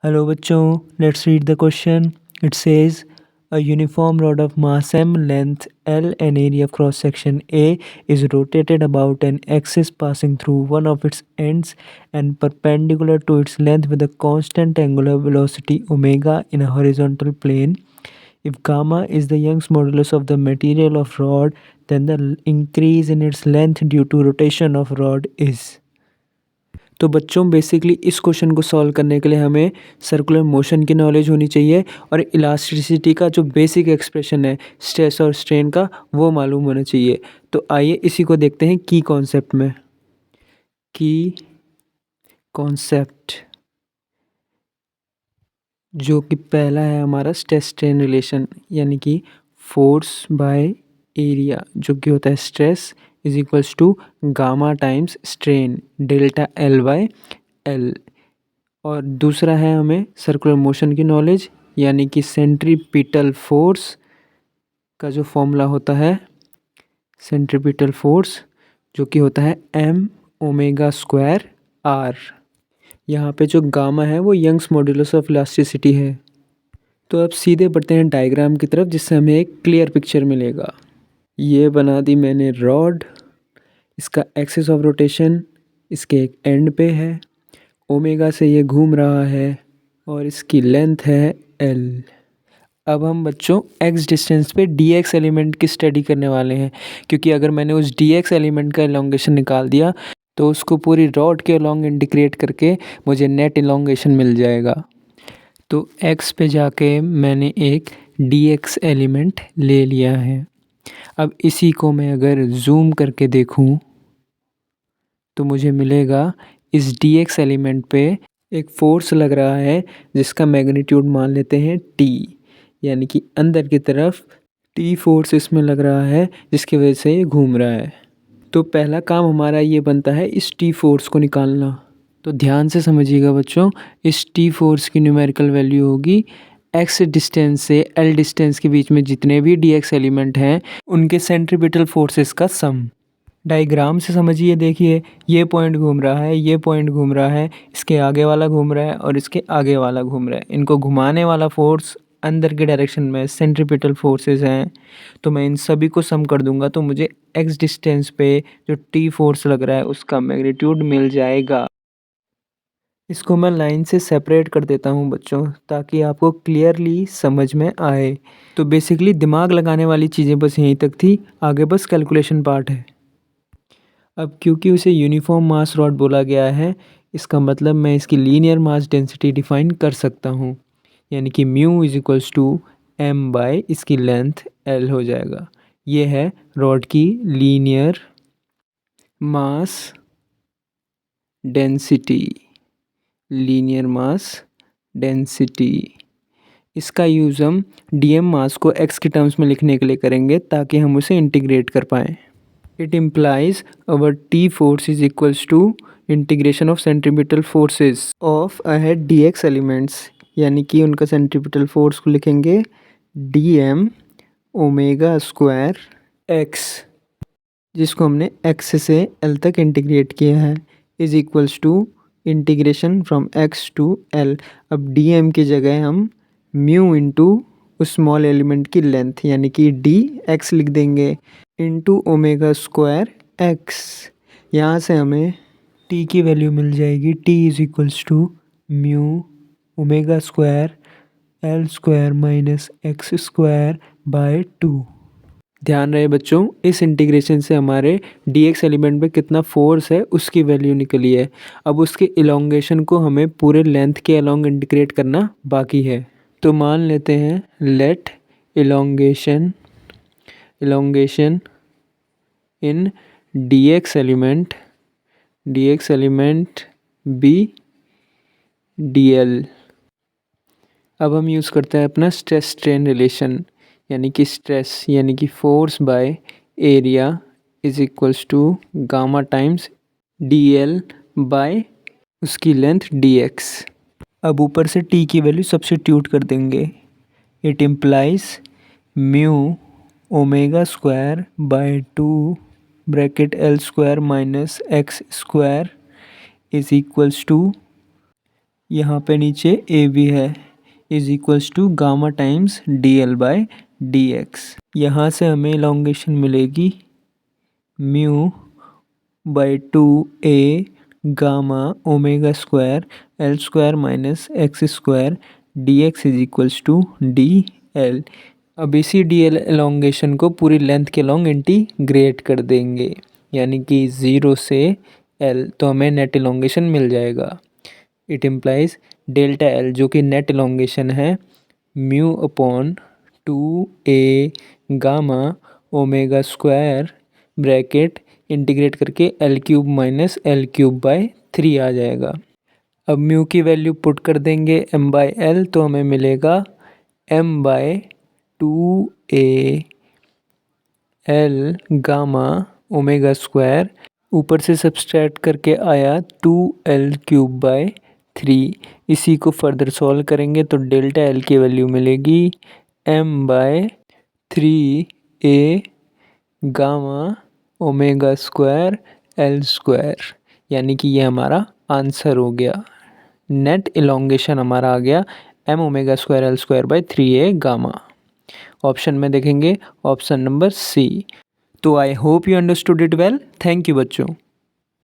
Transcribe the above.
Hello bachcho, let's read the question. It says a uniform rod of mass m, length L and area cross section A is rotated about an axis passing through one of its ends and perpendicular to its length with a constant angular velocity omega in a horizontal plane. If gamma is the Young's modulus of the material of rod, then the increase in its length due to rotation of rod is। तो बच्चों basically इस question को solve करने के लिए हमें circular motion की knowledge होनी चाहिए और इलास्टिसिटी का जो बेसिक एक्सप्रेशन है स्ट्रेस और स्ट्रेन का वो मालूम होना चाहिए। तो आइए इसी को देखते हैं की कॉन्सेप्ट में। की कॉन्सेप्ट जो कि पहला है हमारा स्ट्रेस स्ट्रेन रिलेशन, यानी कि फोर्स बाय एरिया जो कि होता है stress is equals to gamma times strain delta l by l. और दूसरा है हमें सर्कुलर मोशन की नॉलेज, यानी कि सेंट्रीपिटल फोर्स का जो फॉर्मूला होता है सेंट्रीपिटल फोर्स जो कि होता है एम ओमेगा स्क्वायर आर। यहाँ पे जो गामा है वो यंग्स मॉड्यूलस ऑफ इलास्टिसिटी है। तो अब सीधे बढ़ते हैं डायग्राम की तरफ जिससे हमें एक क्लियर पिक्चर मिलेगा। ये बना दी मैंने रॉड, इसका एक्सिस ऑफ रोटेशन इसके एक एंड पे है, ओमेगा से ये घूम रहा है और इसकी लेंथ है एल। अब हम बच्चों एक्स डिस्टेंस पे डी एक्स एलिमेंट की स्टडी करने वाले हैं, क्योंकि अगर मैंने उस डी एक्स एलिमेंट का इलोंगेशन निकाल दिया तो उसको पूरी रॉड के अलोंग इंटीग्रेट करके मुझे नेट इलोंगेशन मिल जाएगा। तो एक्स पे जाके मैंने एक डी एक्स एलिमेंट ले लिया है। अब इसी को मैं अगर जूम करके देखूं तो मुझे मिलेगा इस डी एक्स एलिमेंट पे एक फोर्स लग रहा है जिसका मैग्नीट्यूड मान लेते हैं टी, यानी कि अंदर की तरफ टी फोर्स इसमें लग रहा है जिसकी वजह से ये घूम रहा है। तो पहला काम हमारा ये बनता है इस टी फोर्स को निकालना। तो ध्यान से समझिएगा बच्चों, इस टी फोर्स की न्यूमेरिकल वैल्यू होगी एक्स डिस्टेंस से एल डिस्टेंस के बीच में जितने भी डी एक्स एलिमेंट हैं उनके सेंट्रीपिटल फोर्सेस का सम। डायग्राम से समझिए, देखिए ये पॉइंट घूम रहा है, ये पॉइंट घूम रहा है, इसके आगे वाला घूम रहा है और इसके आगे वाला घूम रहा है। इनको घुमाने वाला फोर्स अंदर के डायरेक्शन में सेंट्रीपिटल फोर्सेस हैं। तो मैं इन सभी को सम कर दूंगा तो मुझे एक्स डिस्टेंस पे जो टी फोर्स लग रहा है उसका मैग्नीट्यूड मिल जाएगा। इसको मैं लाइन से सेपरेट कर देता हूँ बच्चों ताकि आपको क्लियरली समझ में आए। तो बेसिकली दिमाग लगाने वाली चीज़ें बस यहीं तक थी, आगे बस कैलकुलेशन पार्ट है। अब क्योंकि उसे यूनिफॉर्म मास रॉड बोला गया है, इसका मतलब मैं इसकी लीनियर मास डेंसिटी डिफाइन कर सकता हूँ, यानी कि mu is equals to m by इसकी लेंथ एल हो जाएगा। ये है रॉड की linear mass density. Linear mass density इसका यूज़ हम डीएम मास को एक्स की टर्म्स में लिखने के लिए करेंगे ताकि हम उसे इंटीग्रेट कर पाएँ। It implies our T force is equals to integration of centripetal forces of ahead dx elements, यानी कि उनका centripetal force को लिखेंगे dm ओमेगा स्क्वायर x, जिसको हमने x से l तक इंटीग्रेट किया है, is equals to integration from x to l। अब dm की जगह हम म्यू इंटू उस स्मॉल एलिमेंट की लेंथ यानी कि डी एक्स लिख देंगे इंटू ओमेगा स्क्वायर एक्स। यहाँ से हमें टी की वैल्यू मिल जाएगी, t is equals to mu omega square l square minus x square by 2। ध्यान रहे बच्चों, इस इंटीग्रेशन से हमारे डी एक्स एलिमेंट पे कितना फोर्स है उसकी वैल्यू निकली है। अब उसके इलोंगेशन को हमें पूरे लेंथ के अलोंग इंटीग्रेट करना बाकी है। तो मान लेते हैं let elongation in dx element be dl। अब हम यूज़ करते हैं अपना स्ट्रेस स्ट्रेन रिलेशन, यानी कि स्ट्रेस यानी कि force by area is equals to gamma times dl by उसकी लेंथ dx। अब ऊपर से t की वैल्यू सब्स्टिट्यूट कर देंगे। It implies mu omega square by 2 bracket l square minus x square is equals to यहाँ पे नीचे ए भी है, is equals to gamma times d l by d x. यहाँ से हमें इलॉन्गेशन मिलेगी mu by 2a gamma omega square l square minus x square d x is equals to d l. अब इसी डी एल एलोंगेशन को पूरी length के long integrate कर देंगे, यानी कि 0 से एल, तो हमें नेट एलोंगेशन मिल जाएगा। इट इम्प्लाइज डेल्टा एल जो कि नेट एलोंगेशन है mu upon 2a gamma omega square bracket integrate करके L cube minus L cube by 3 आ जाएगा। अब म्यू की वैल्यू पुट कर देंगे m बाय एल, तो हमें मिलेगा m by 2a l gamma omega square, ऊपर से सब्सट्रैक्ट करके आया 2l क्यूब बाय 3। इसी को फर्दर सॉल्व करेंगे तो डेल्टा एल की वैल्यू मिलेगी m by 3a gamma omega square l square, यानी कि ये हमारा आंसर हो गया। नेट इलोंगेशन हमारा आ गया m omega square l square by 3a gamma. Option में देखेंगे ऑप्शन नंबर सी। तो I hope you understood it well. Thank you बच्चों।